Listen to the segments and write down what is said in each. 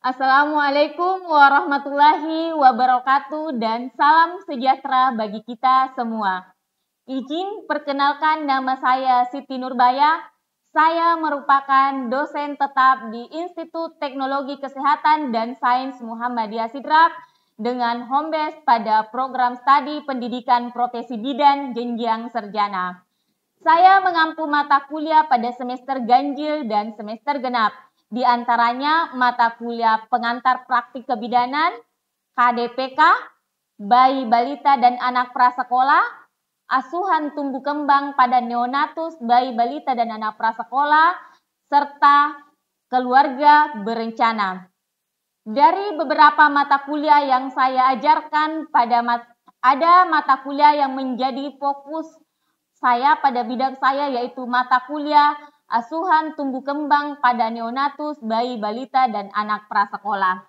Assalamualaikum warahmatullahi wabarakatuh dan salam sejahtera bagi kita semua. Izin perkenalkan, nama saya Siti Nurbaya. Saya merupakan dosen tetap di Institut Teknologi Kesehatan dan Sains Muhammadiyah Sidrap dengan home base pada program studi pendidikan profesi bidan jenjang sarjana. Saya mengampu mata kuliah pada semester ganjil dan semester genap. Di antaranya mata kuliah pengantar praktik kebidanan, KDPK, bayi balita dan anak prasekolah, asuhan tumbuh kembang pada neonatus, bayi balita dan anak prasekolah, serta keluarga berencana. Dari beberapa mata kuliah yang saya ajarkan, ada mata kuliah yang menjadi fokus saya pada bidang saya, yaitu mata kuliah asuhan tumbuh kembang pada neonatus, bayi balita dan anak prasekolah.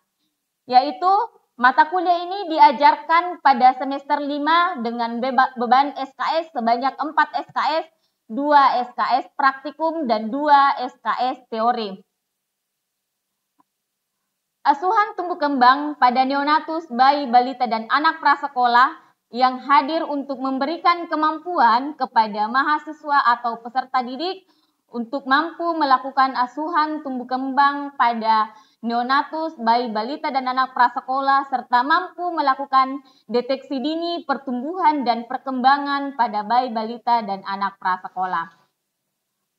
Yaitu mata kuliah ini diajarkan pada semester 5 dengan beban SKS sebanyak 4 SKS, 2 SKS praktikum dan 2 SKS teori. Asuhan tumbuh kembang pada neonatus, bayi balita dan anak prasekolah yang hadir untuk memberikan kemampuan kepada mahasiswa atau peserta didik untuk mampu melakukan asuhan tumbuh kembang pada neonatus, bayi balita dan anak prasekolah, serta mampu melakukan deteksi dini pertumbuhan dan perkembangan pada bayi balita dan anak prasekolah.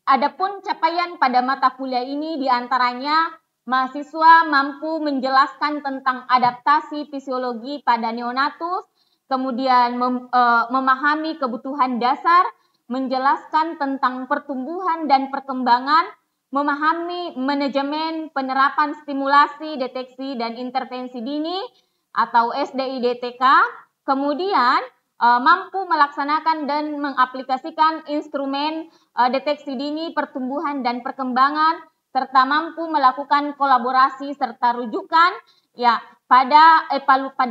Adapun capaian pada mata kuliah ini diantaranya mahasiswa mampu menjelaskan tentang adaptasi fisiologi pada neonatus, kemudian memahami kebutuhan dasar, menjelaskan tentang pertumbuhan dan perkembangan, memahami manajemen penerapan stimulasi, deteksi, dan intervensi dini atau SDI-DTK, kemudian mampu melaksanakan dan mengaplikasikan instrumen deteksi dini pertumbuhan dan perkembangan, serta mampu melakukan kolaborasi serta rujukan pada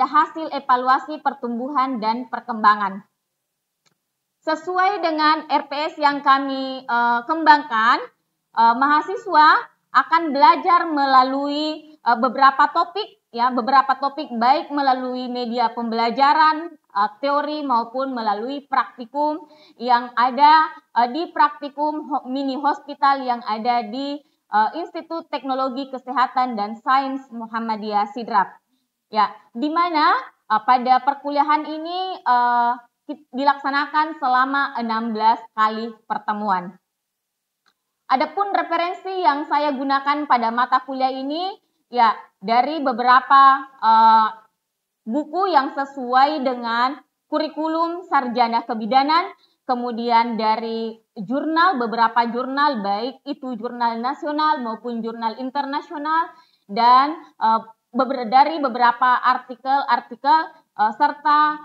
hasil evaluasi pertumbuhan dan perkembangan. Sesuai dengan RPS yang kami kembangkan, mahasiswa akan belajar melalui beberapa topik baik melalui media pembelajaran, teori maupun melalui praktikum yang ada di praktikum mini hospital yang ada di Institut Teknologi Kesehatan dan Sains Muhammadiyah Sidrap. Ya, di mana pada perkuliahan ini dilaksanakan selama 16 kali pertemuan. Adapun referensi yang saya gunakan pada mata kuliah ini dari beberapa buku yang sesuai dengan kurikulum sarjana kebidanan, kemudian dari beberapa jurnal baik itu jurnal nasional maupun jurnal internasional, dan dari beberapa artikel serta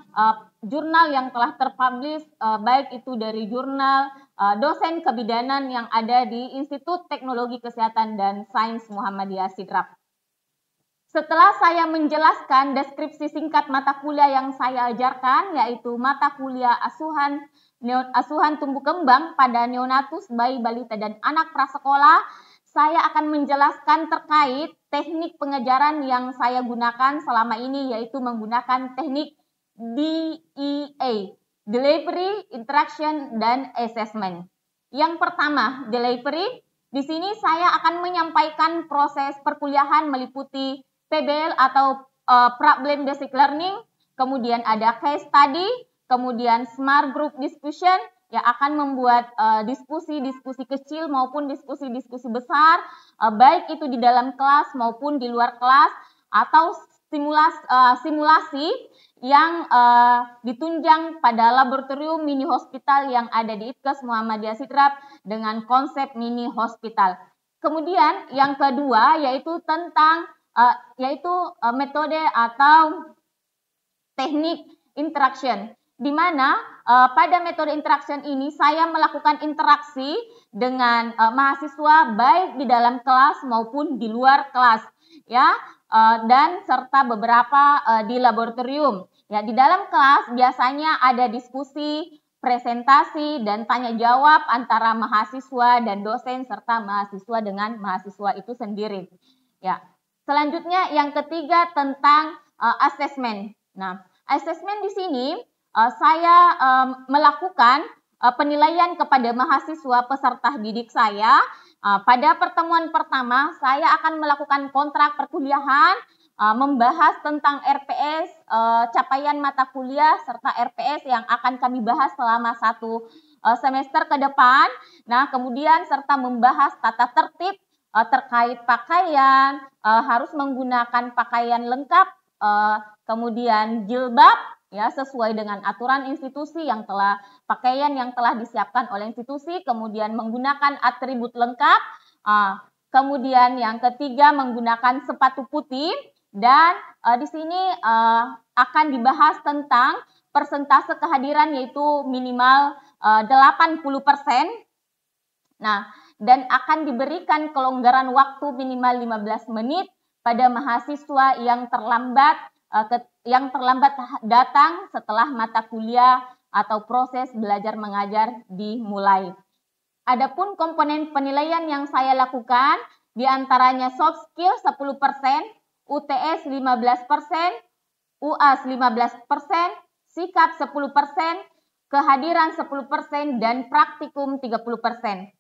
jurnal yang telah terpublish baik itu dari jurnal dosen kebidanan yang ada di Institut Teknologi Kesehatan dan Sains Muhammadiyah Sidrap. Setelah saya menjelaskan deskripsi singkat mata kuliah yang saya ajarkan, yaitu mata kuliah asuhan tumbuh kembang pada neonatus, bayi balita dan anak prasekolah, saya akan menjelaskan terkait teknik pengajaran yang saya gunakan selama ini, yaitu menggunakan teknik DEA, Delivery, Interaction, dan Assessment. Yang pertama, delivery. Di sini saya akan menyampaikan proses perkuliahan meliputi PBL atau Problem Basic Learning, kemudian ada case study, kemudian smart group discussion, yang akan membuat diskusi-diskusi kecil maupun diskusi-diskusi besar, baik itu di dalam kelas maupun di luar kelas, atau simulasi yang ditunjang pada laboratorium mini hospital yang ada di IPKES Muhammadiyah Sidrap dengan konsep mini hospital. Kemudian yang kedua yaitu tentang metode atau teknik interaction, di mana pada metode interaction ini saya melakukan interaksi dengan mahasiswa baik di dalam kelas maupun di luar kelas, dan serta beberapa di laboratorium. Di dalam kelas biasanya ada diskusi, presentasi, dan tanya jawab antara mahasiswa dan dosen serta mahasiswa dengan mahasiswa itu sendiri. Selanjutnya yang ketiga tentang asesmen. Nah, asesmen di sini saya melakukan penilaian kepada mahasiswa peserta didik saya. Pada pertemuan pertama, saya akan melakukan kontrak perkuliahan, membahas tentang RPS, capaian mata kuliah, serta RPS yang akan kami bahas selama 1 semester ke depan. Nah, kemudian serta membahas tata tertib terkait pakaian, harus menggunakan pakaian lengkap, kemudian jilbab, ya sesuai dengan aturan institusi yang pakaian yang telah disiapkan oleh institusi, kemudian menggunakan atribut lengkap, kemudian yang ketiga menggunakan sepatu putih, dan di sini akan dibahas tentang persentase kehadiran yaitu minimal 80%. Nah, dan akan diberikan kelonggaran waktu minimal 15 menit pada mahasiswa yang terlambat datang setelah mata kuliah atau proses belajar mengajar dimulai. Adapun komponen penilaian yang saya lakukan diantaranya soft skill 10%, UTS 15%, UAS 15%, sikap 10%, kehadiran 10%, dan praktikum 30%.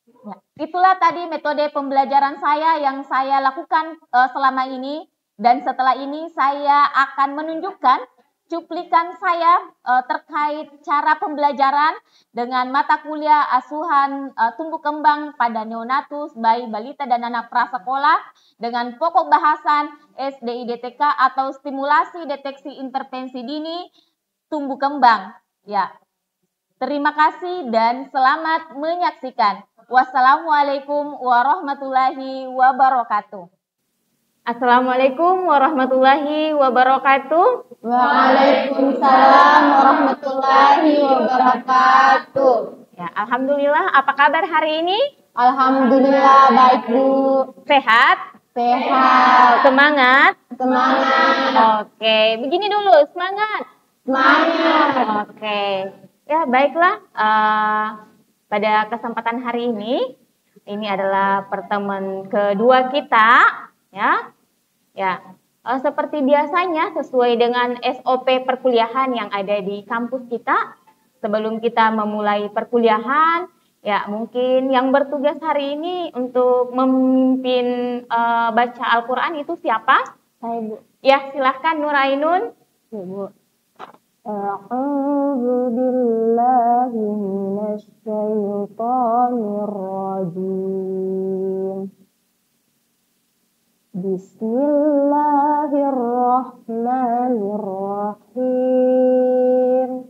Ya, itulah tadi metode pembelajaran saya yang saya lakukan selama ini, dan setelah ini saya akan menunjukkan cuplikan saya terkait cara pembelajaran dengan mata kuliah asuhan tumbuh kembang pada neonatus, bayi, balita, dan anak prasekolah dengan pokok bahasan SDIDTK atau stimulasi deteksi intervensi dini tumbuh kembang. Ya, terima kasih dan selamat menyaksikan. Wassalamualaikum warahmatullahi wabarakatuh. Assalamualaikum warahmatullahi wabarakatuh. Waalaikumsalam warahmatullahi wabarakatuh. Ya, alhamdulillah. Apa kabar hari ini? Alhamdulillah baik, Bu. Sehat? Sehat. Semangat? Semangat. Oke, begini dulu, semangat. Semangat. Oke. Ya, baiklah. Pada kesempatan hari ini adalah pertemuan kedua kita, ya. Ya, seperti biasanya sesuai dengan SOP perkuliahan yang ada di kampus kita. Sebelum kita memulai perkuliahan, ya mungkin yang bertugas hari ini untuk memimpin baca Al-Quran itu siapa? Saya, Bu. Ya, silahkan Nur Ainun. Ya, Bu. A'udzu billahi minasy syaithanir rajim. Bismillahirrahmanirrahim.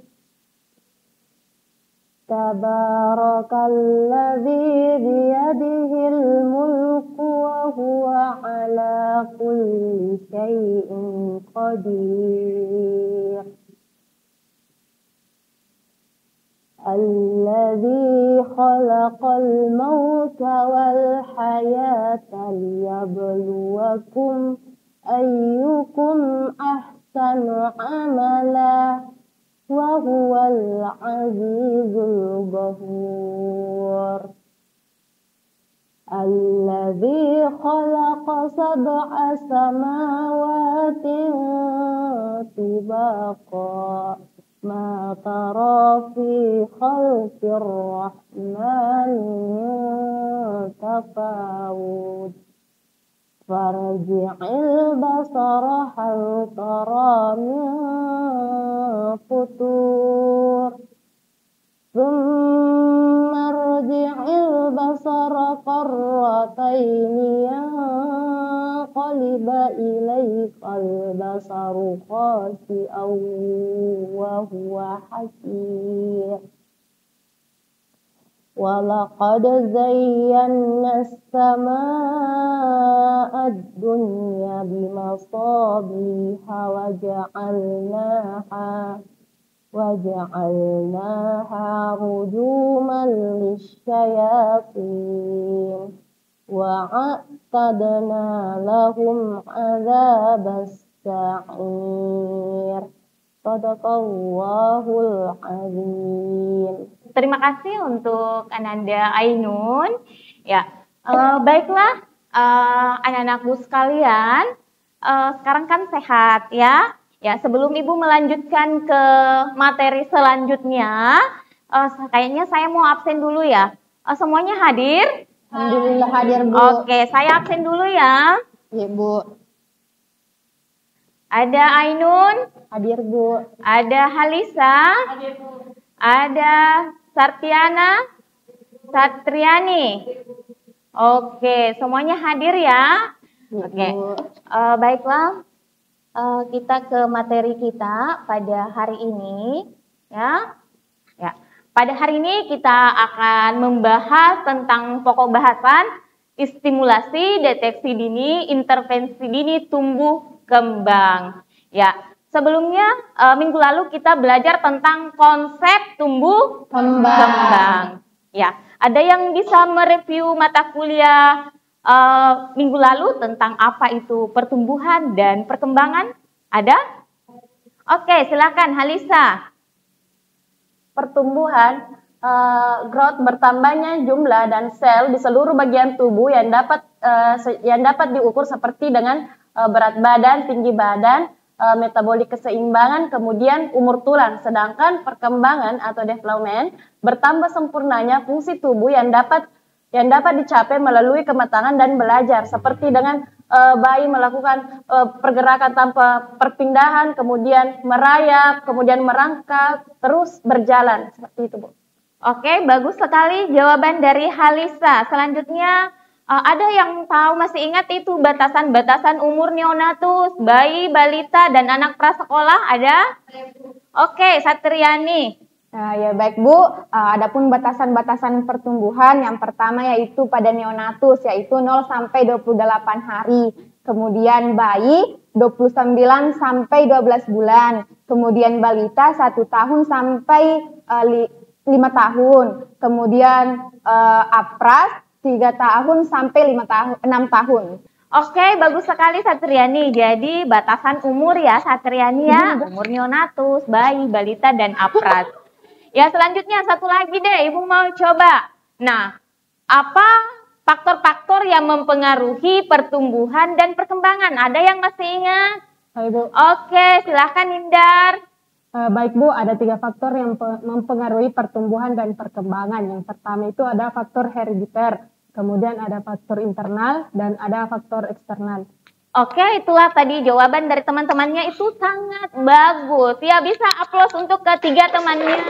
Tabarakalladzi biyadihil mulku wa huwa ala kulli syai'in qadir. Alladzi khalaqal mauta wal hayata liyabluwakum ayyukum ahsanu amala wa huwal azizul ghafur. Alladzi khalaqa sab'a samawatin tibaqa ma tara fi khalqir rahmani min tafawud. Farji'il basara hal tara min futur. Thumma rji'il basara qarrataini yanqaliba ilaykal basaru khasi'an wa huwa hasir. Walaqad zayyana as-samaa'a ad-dunya bimasabiha waja'alnaha rujuman lisyayatin wa'atadna lahum 'adzabas sa'ir. Shadaqallahul azim. Terima kasih untuk Ananda Ainun. Ya, baiklah. anak-anakku sekalian, sekarang kan sehat ya. Ya, sebelum Ibu melanjutkan ke materi selanjutnya, kayaknya saya mau absen dulu ya. Semuanya hadir? Alhamdulillah hadir, Bu. Oke, saya absen dulu ya. Iya, Bu. Ada Ainun, Hadir, Bu. ada Halisa, ada Sartiana, Satriani. Oke, semuanya hadir ya. Iya, Oke, Bu. baiklah. Kita ke materi kita pada hari ini, ya. Ya, pada hari ini kita akan membahas tentang pokok bahasan stimulasi, deteksi dini, intervensi dini tumbuh kembang. Ya, sebelumnya minggu lalu kita belajar tentang konsep tumbuh kembang. Ya, ada yang bisa mereview mata kuliah minggu lalu tentang apa itu pertumbuhan dan perkembangan? Ada? Oke, silakan Halisa. Pertumbuhan, growth bertambahnya jumlah dan sel di seluruh bagian tubuh yang dapat diukur seperti dengan berat badan, tinggi badan, metabolik keseimbangan, kemudian umur tulang. Sedangkan perkembangan atau development bertambah sempurnanya fungsi tubuh yang dapat dicapai melalui kematangan dan belajar, seperti dengan bayi melakukan pergerakan tanpa perpindahan, kemudian merayap, kemudian merangkak, terus berjalan, seperti itu, Bu. Oke, bagus sekali jawaban dari Halisa. Selanjutnya, ada yang tahu, masih ingat itu batasan-batasan umur neonatus, bayi, balita, dan anak prasekolah? Ada? Oke, Satriani. Ya baik, Bu. Adapun batasan-batasan pertumbuhan yang pertama yaitu pada neonatus, yaitu 0 sampai 28 hari. Kemudian bayi 29 sampai 12 bulan. Kemudian balita 1 tahun sampai 5 tahun. Kemudian apras 3 tahun sampai 6 tahun. Oke, bagus sekali Satriani. Jadi batasan umur ya Satriani ya, umur neonatus, bayi, balita, dan apras. Ya, selanjutnya satu lagi deh, Ibu mau coba. Nah, apa faktor-faktor yang mempengaruhi pertumbuhan dan perkembangan? Ada yang masih ingat? Baik, Bu. Oke, silahkan Indar. Baik, Bu, ada 3 faktor yang mempengaruhi pertumbuhan dan perkembangan. Yang pertama itu ada faktor herediter, kemudian ada faktor internal, dan ada faktor eksternal. Oke, itulah tadi jawaban dari teman-temannya, itu sangat bagus. Ya, bisa aplaus untuk ketiga temannya.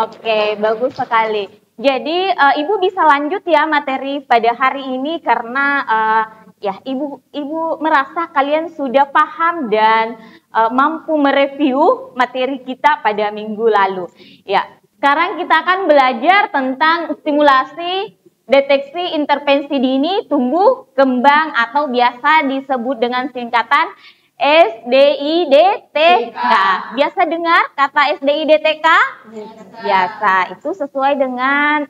Oke, bagus sekali. Jadi, Ibu bisa lanjut ya materi pada hari ini karena ya Ibu merasa kalian sudah paham dan mampu mereview materi kita pada minggu lalu. Ya, sekarang kita akan belajar tentang stimulasi, deteksi, intervensi dini, tumbuh, kembang, atau biasa disebut dengan singkatan SDIDTK. Biasa dengar kata SDIDTK? Biasa. Itu sesuai dengan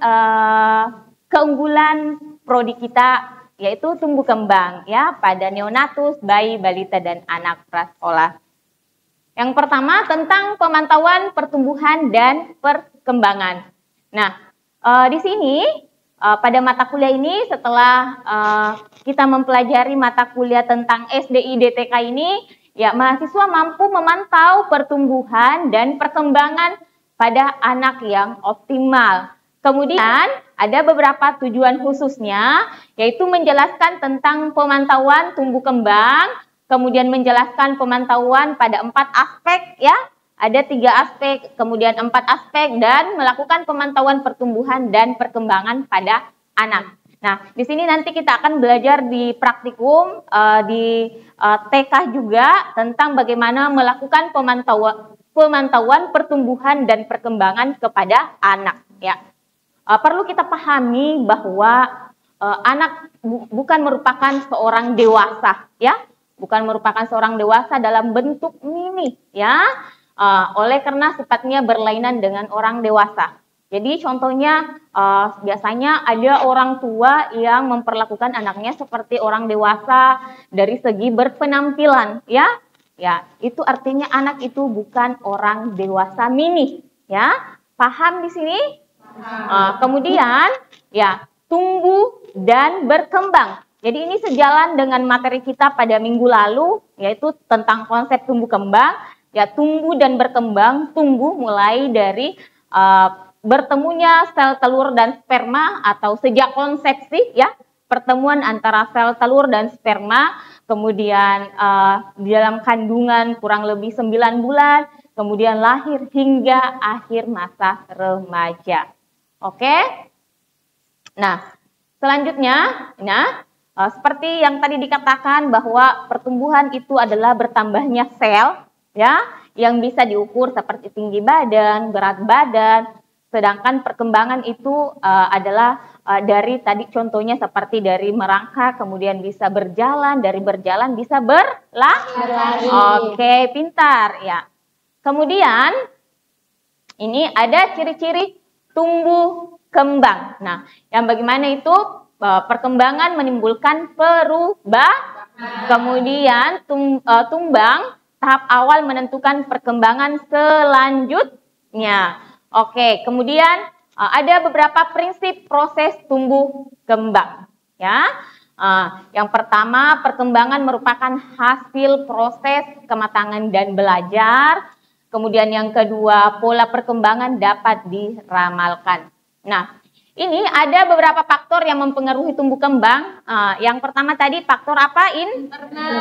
keunggulan prodi kita, yaitu tumbuh kembang ya pada neonatus, bayi, balita, dan anak prasekolah. Yang pertama tentang pemantauan pertumbuhan dan perkembangan. Nah, di sini pada mata kuliah ini setelah kita mempelajari mata kuliah tentang SDIDTK ini, ya mahasiswa mampu memantau pertumbuhan dan perkembangan pada anak yang optimal. Kemudian ada beberapa tujuan khususnya, yaitu menjelaskan tentang pemantauan tumbuh kembang, kemudian menjelaskan pemantauan pada 4 aspek ya. Ada 3 aspek, kemudian 4 aspek, dan melakukan pemantauan pertumbuhan dan perkembangan pada anak. Nah, di sini nanti kita akan belajar di praktikum, di TK juga, tentang bagaimana melakukan pemantauan pertumbuhan dan perkembangan kepada anak. Ya, perlu kita pahami bahwa anak bukan merupakan seorang dewasa, ya, bukan merupakan seorang dewasa dalam bentuk mini, ya. Oleh karena sifatnya berlainan dengan orang dewasa. Jadi contohnya biasanya ada orang tua yang memperlakukan anaknya seperti orang dewasa dari segi berpenampilan, ya. Ya, itu artinya anak itu bukan orang dewasa mini, ya. Paham di sini? Kemudian ya, tumbuh dan berkembang. Jadi ini sejalan dengan materi kita pada minggu lalu, yaitu tentang konsep tumbuh kembang. Ya, tumbuh dan berkembang, tumbuh mulai dari bertemunya sel telur dan sperma atau sejak konsepsi, ya, pertemuan antara sel telur dan sperma, kemudian di dalam kandungan kurang lebih 9 bulan, kemudian lahir hingga akhir masa remaja. Oke? Nah, selanjutnya, seperti yang tadi dikatakan bahwa pertumbuhan itu adalah bertambahnya sel, ya, yang bisa diukur seperti tinggi badan, berat badan. Sedangkan perkembangan itu adalah dari tadi contohnya seperti dari merangkak, kemudian bisa berjalan, dari berjalan bisa berlari. Oke, pintar ya. Kemudian ini ada ciri-ciri tumbuh kembang. Nah, yang bagaimana itu perkembangan menimbulkan perubahan. Kemudian tumbang tahap awal menentukan perkembangan selanjutnya. Oke, kemudian ada beberapa prinsip proses tumbuh kembang. Ya, yang pertama, perkembangan merupakan hasil proses kematangan dan belajar. Kemudian yang kedua, pola perkembangan dapat diramalkan. Nah, ini ada beberapa faktor yang mempengaruhi tumbuh kembang. Yang pertama tadi faktor apa?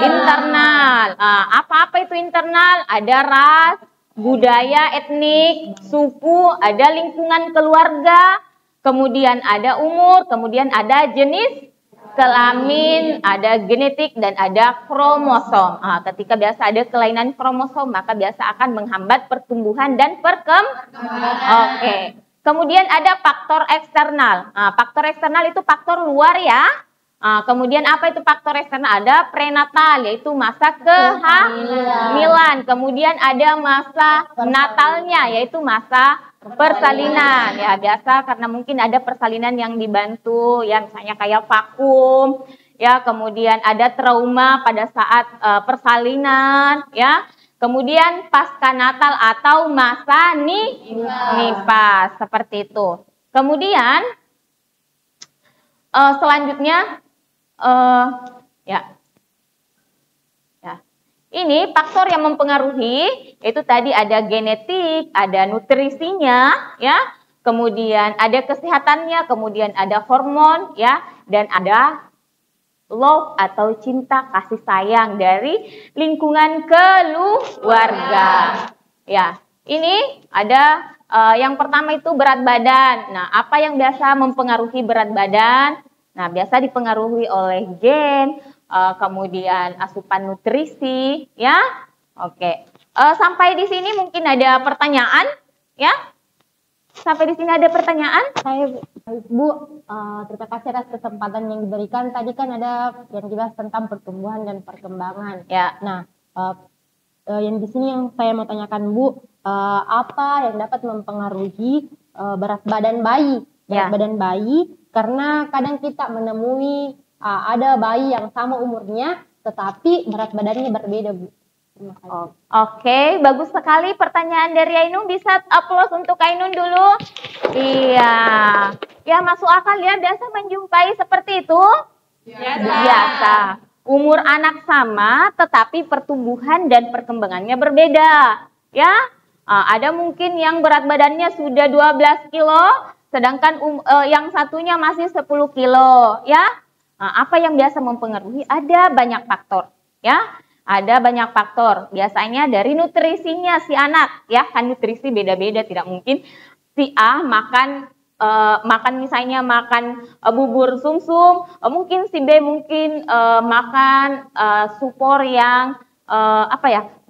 Internal. Apa-apa itu internal? Ada ras, budaya, etnik, suku, ada lingkungan keluarga, kemudian ada umur, kemudian ada jenis kelamin, ada genetik, dan ada kromosom. Ketika biasa ada kelainan kromosom, maka biasa akan menghambat pertumbuhan dan perkembangan. Oke. Kemudian ada faktor eksternal. Faktor eksternal itu faktor luar ya. Kemudian apa itu faktor eksternal? Ada prenatal, yaitu masa kehamilan. Kemudian ada masa natalnya, yaitu masa persalinan. Ya, biasa karena mungkin ada persalinan yang dibantu, ya misalnya kayak vakum. Ya, kemudian ada trauma pada saat persalinan, ya. Kemudian pasca natal atau masa nifas, seperti itu. Kemudian selanjutnya ini faktor yang mempengaruhi, itu tadi ada genetik, ada nutrisinya, ya. Kemudian ada kesehatannya, kemudian ada hormon, ya, dan ada love atau cinta kasih sayang dari lingkungan keluarga. Ya, ini ada yang pertama itu berat badan. Nah, apa yang biasa mempengaruhi berat badan? Nah, biasa dipengaruhi oleh gen, kemudian asupan nutrisi, ya. Oke. Sampai di sini mungkin ada pertanyaan, ya? Sampai di sini ada pertanyaan? Saya Bu, terima kasih atas kesempatan yang diberikan. Tadi kan ada yang dibahas tentang pertumbuhan dan perkembangan. Ya. Nah, yang di sini yang saya mau tanyakan Bu, apa yang dapat mempengaruhi berat badan bayi? Berat badan bayi, karena kadang kita menemui ada bayi yang sama umurnya, tetapi berat badannya berbeda, Bu. Oke, bagus sekali pertanyaan dari Ainun. Bisa aplaus untuk Ainun dulu. Iya. Ya, masuk akal ya, biasa menjumpai seperti itu? Biasa. Umur anak sama, tetapi pertumbuhan dan perkembangannya berbeda. Ya, ada mungkin yang berat badannya sudah 12 kilo, sedangkan yang satunya masih 10 kilo. Ya, apa yang biasa mempengaruhi? Ada banyak faktor. Ya. Ada banyak faktor, biasanya dari nutrisinya si anak, ya kan nutrisi beda-beda, tidak mungkin si A makan misalnya makan bubur sumsum, mungkin si B mungkin makan supor yang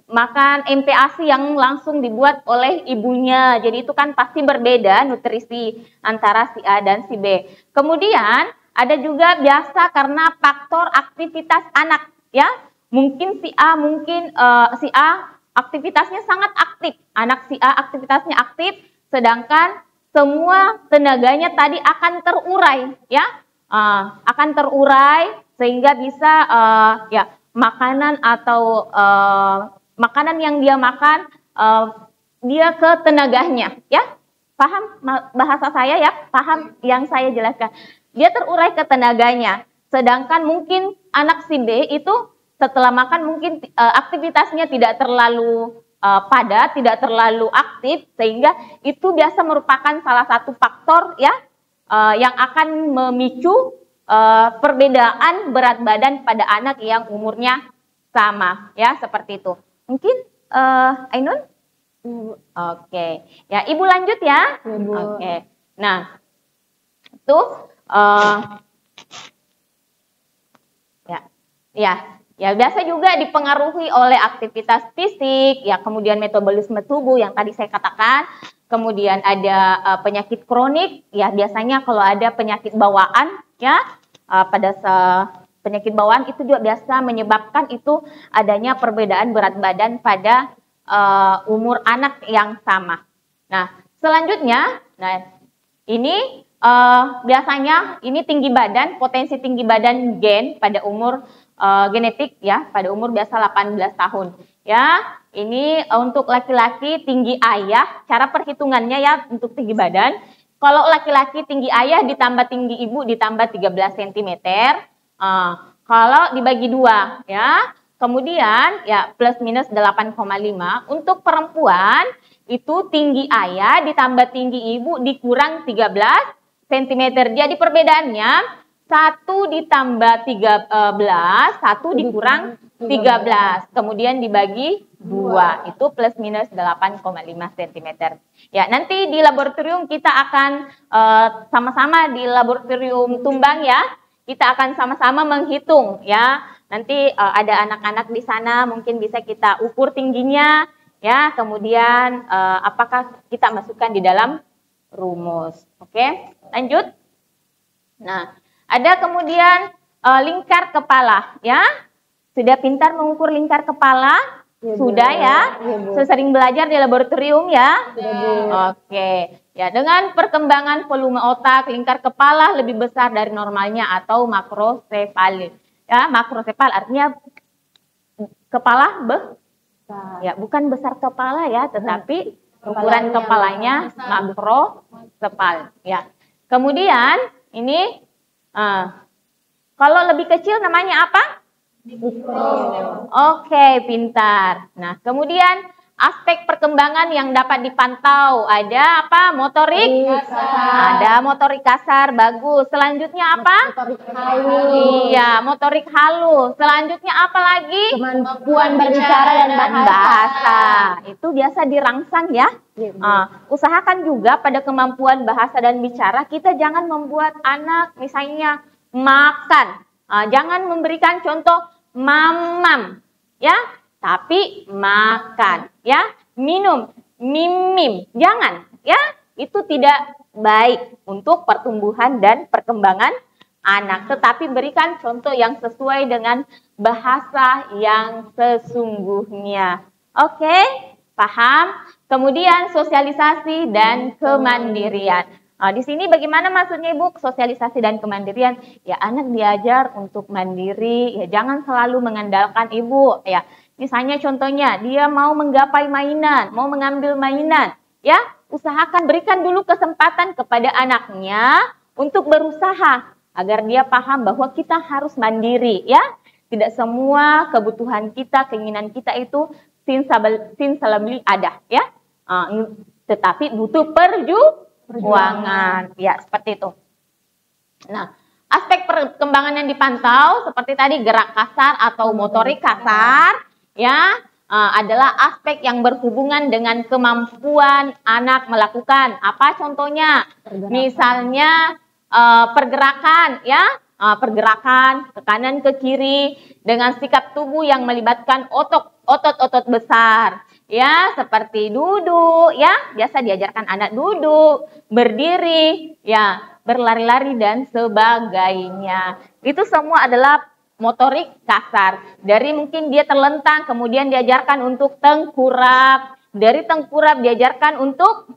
makan MPASI yang langsung dibuat oleh ibunya, jadi itu kan pasti berbeda nutrisi antara si A dan si B. Kemudian ada juga biasa karena faktor aktivitas anak, ya. Mungkin si A aktivitasnya sangat aktif, anak si A aktivitasnya aktif, sedangkan semua tenaganya tadi akan terurai, ya, akan terurai sehingga bisa makanan atau makanan yang dia makan dia ke tenaganya, ya. Paham bahasa saya ya? Paham yang saya jelaskan? dia terurai ke tenaganya. Sedangkan mungkin anak si B itu setelah makan mungkin aktivitasnya tidak terlalu padat, tidak terlalu aktif, sehingga itu biasa merupakan salah satu faktor ya yang akan memicu perbedaan berat badan pada anak yang umurnya sama, ya seperti itu. Mungkin Ainun? Oke, ya Ibu lanjut ya. Oke, nah itu ya biasa juga dipengaruhi oleh aktivitas fisik, ya kemudian metabolisme tubuh yang tadi saya katakan, kemudian ada penyakit kronik, ya biasanya kalau ada penyakit bawaan, ya penyakit bawaan itu juga biasa menyebabkan itu adanya perbedaan berat badan pada umur anak yang sama. Nah selanjutnya, nah ini biasanya ini tinggi badan, potensi tinggi badan gen pada umur genetik ya, pada umur biasa 18 tahun. Ya, ini untuk laki-laki tinggi ayah, cara perhitungannya ya untuk tinggi badan. Kalau laki-laki tinggi ayah ditambah tinggi ibu ditambah 13 cm. Kalau dibagi 2 ya. Kemudian ya plus minus 8,5. Untuk perempuan itu tinggi ayah ditambah tinggi ibu dikurang 13 cm. Jadi perbedaannya 1 ditambah 13, 1 dikurang 13. Kemudian dibagi 2, itu plus minus 8,5 cm. Ya, nanti di laboratorium kita akan sama-sama di laboratorium Tumbang ya. Kita akan sama-sama menghitung ya. Nanti ada anak-anak di sana mungkin bisa kita ukur tingginya ya. Kemudian apakah kita masukkan di dalam rumus. Oke, lanjut. Nah, ada kemudian lingkar kepala ya. Sudah pintar mengukur lingkar kepala? Ya, sudah ya? Ya, sering belajar di laboratorium ya? Oke. Ya, dengan perkembangan volume otak, lingkar kepala lebih besar dari normalnya atau makrosefali. Ya, makrosefal artinya kepala besar. Ya, bukan besar kepala ya, tetapi ukuran kepalanya makrosefal. Ya. Kemudian ini kalau lebih kecil namanya apa? Oke, pintar. Nah, kemudian aspek perkembangan yang dapat dipantau ada apa? Motorik kasar. Ada motorik kasar, bagus. Selanjutnya apa? Motorik halus. Iya, motorik halus. Selanjutnya apa lagi? Kemampuan berbicara dan bahasa. Itu biasa dirangsang ya. Usahakan juga pada kemampuan bahasa dan bicara kita jangan membuat anak misalnya makan. Jangan memberikan contoh mamam ya, tapi makan ya, minum, mimim, jangan ya, itu tidak baik untuk pertumbuhan dan perkembangan anak, tetapi berikan contoh yang sesuai dengan bahasa yang sesungguhnya. Oke, paham? Kemudian sosialisasi dan kemandirian. Di sini bagaimana maksudnya Ibu sosialisasi dan kemandirian? Ya anak diajar untuk mandiri, ya jangan selalu mengandalkan Ibu. Ya misalnya contohnya dia mau menggapai mainan, mau mengambil mainan, ya usahakan berikan dulu kesempatan kepada anaknya untuk berusaha agar dia paham bahwa kita harus mandiri, ya. Tidak semua kebutuhan kita, keinginan kita itu simsalabli ada, ya. Tetapi butuh perjuangan, ya seperti itu. Nah, aspek perkembangan yang dipantau seperti tadi gerak kasar atau motorik kasar, ya adalah aspek yang berhubungan dengan kemampuan anak melakukan. Apa contohnya? Misalnya pergerakan, ya pergerakan ke kanan ke kiri dengan sikap tubuh yang melibatkan otot-otot besar. Ya, seperti duduk, ya, biasa diajarkan anak duduk, berdiri, ya, berlari-lari dan sebagainya. Itu semua adalah motorik kasar. Dari mungkin dia terlentang, kemudian diajarkan untuk tengkurap. Dari tengkurap diajarkan untuk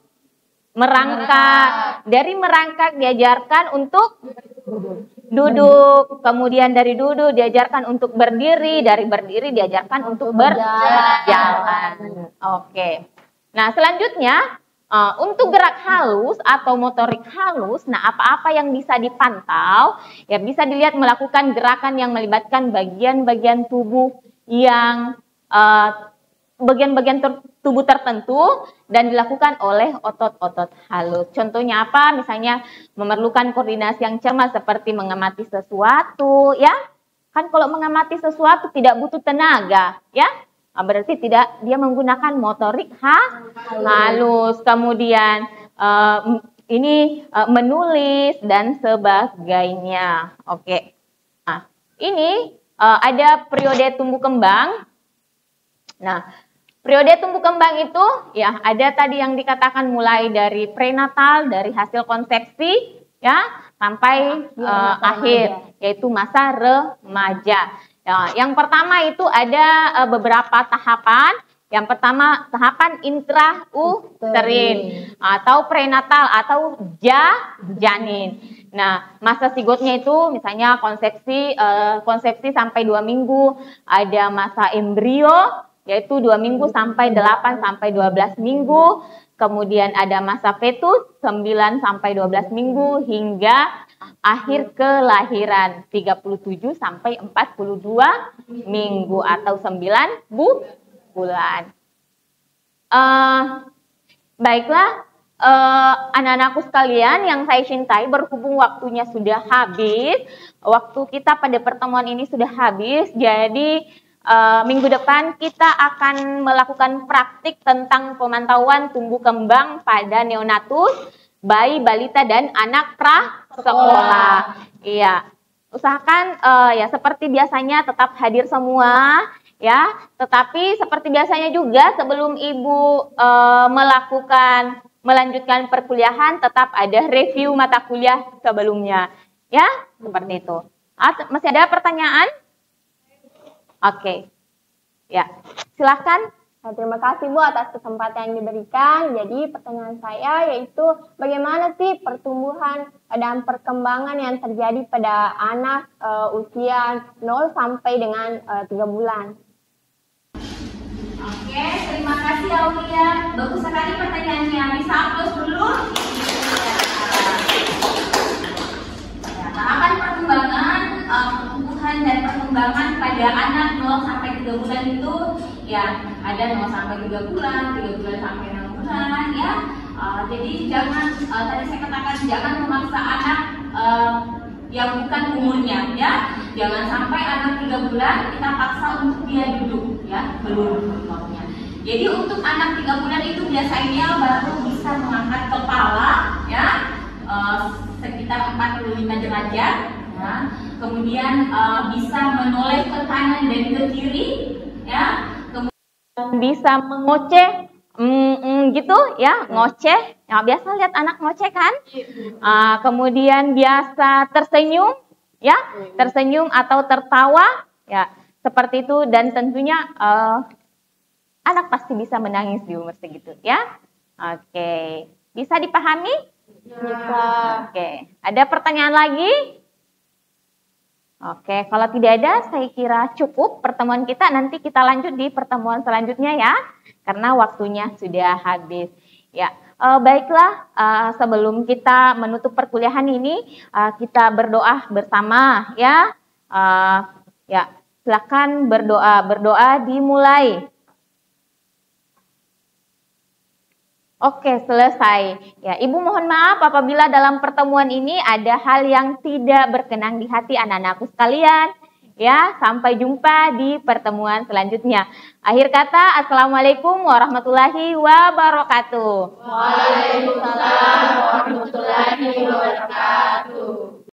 merangkak. Dari merangkak diajarkan untuk duduk, kemudian dari duduk diajarkan untuk berdiri, dari berdiri diajarkan untuk berjalan. Oke. Nah, selanjutnya Untuk gerak halus atau motorik halus, nah apa-apa yang bisa dipantau, ya bisa dilihat melakukan gerakan yang melibatkan bagian-bagian tubuh yang bagian-bagian tubuh tertentu dan dilakukan oleh otot-otot halus. Contohnya apa? Misalnya memerlukan koordinasi yang cermat seperti mengamati sesuatu, ya. Kan kalau mengamati sesuatu tidak butuh tenaga, ya. Berarti tidak dia menggunakan motorik halus. Kemudian ini menulis dan sebagainya. Oke. Nah, ini ada periode tumbuh kembang. Nah, periode tumbuh kembang itu ya ada tadi yang dikatakan mulai dari prenatal, dari hasil konsepsi ya sampai akhir, yaitu masa remaja. Ya, yang pertama itu ada beberapa tahapan. Yang pertama tahapan intrauterin atau prenatal atau janin. Nah, masa sigotnya itu misalnya konsepsi sampai 2 minggu, ada masa embrio yaitu 2 minggu sampai 8 sampai 12 minggu. Kemudian ada masa fetus 9 sampai 12 minggu hingga akhir kelahiran 37 sampai 42 minggu atau 9 bulan. Baiklah, anak-anakku sekalian yang saya cintai, berhubung waktunya sudah habis, waktu kita pada pertemuan ini sudah habis, jadi minggu depan kita akan melakukan praktik tentang pemantauan tumbuh kembang pada neonatus, bayi, balita, dan anak prasekolah. Iya, usahakan ya seperti biasanya tetap hadir semua, ya. Tetapi seperti biasanya juga sebelum ibu melanjutkan perkuliahan, tetap ada review mata kuliah sebelumnya, ya, seperti itu. Masih ada pertanyaan? Oke, ya, silahkan. Terima kasih Bu atas kesempatan yang diberikan. Jadi pertanyaan saya yaitu bagaimana sih pertumbuhan dan perkembangan yang terjadi pada anak usia 0 sampai dengan 3 bulan? Oke, terima kasih Aulia. Bagus sekali pertanyaannya. Bisa upload dulu. Tahapan perkembangan, pertumbuhan dan perkembangan pada anak 0 sampai 3 bulan itu ya ada 0 sampai 3 bulan, 3 bulan sampai 6 bulan ya. Jadi jangan tadi saya katakan jangan memaksa anak yang bukan umurnya ya. Jangan sampai anak 3 bulan kita paksa untuk dia duduk ya, belum waktunya. Jadi untuk anak 3 bulan itu biasanya baru bisa mengangkat kepala ya. Sekitar 45 derajat ya. Kemudian bisa menoleh ke kanan dan ke kiri ya. Kemudian bisa mengoceh gitu ya, ngoceh. Ya, biasa lihat anak ngoceh kan? Kemudian biasa tersenyum ya, tersenyum atau tertawa ya, seperti itu. Dan tentunya anak pasti bisa menangis di umur segitu ya. Oke, bisa dipahami? Bisa. Oke, ada pertanyaan lagi? Oke, kalau tidak ada, saya kira cukup pertemuan kita. Nanti kita lanjut di pertemuan selanjutnya ya, karena waktunya sudah habis. Ya, baiklah. Sebelum kita menutup perkuliahan ini, kita berdoa bersama ya. Ya, silakan berdoa. Berdoa dimulai. Oke, selesai. Ya, Ibu mohon maaf apabila dalam pertemuan ini ada hal yang tidak berkenan di hati anak-anakku sekalian. Ya, sampai jumpa di pertemuan selanjutnya. Akhir kata, Assalamualaikum warahmatullahi wabarakatuh. Waalaikumsalam warahmatullahi wabarakatuh.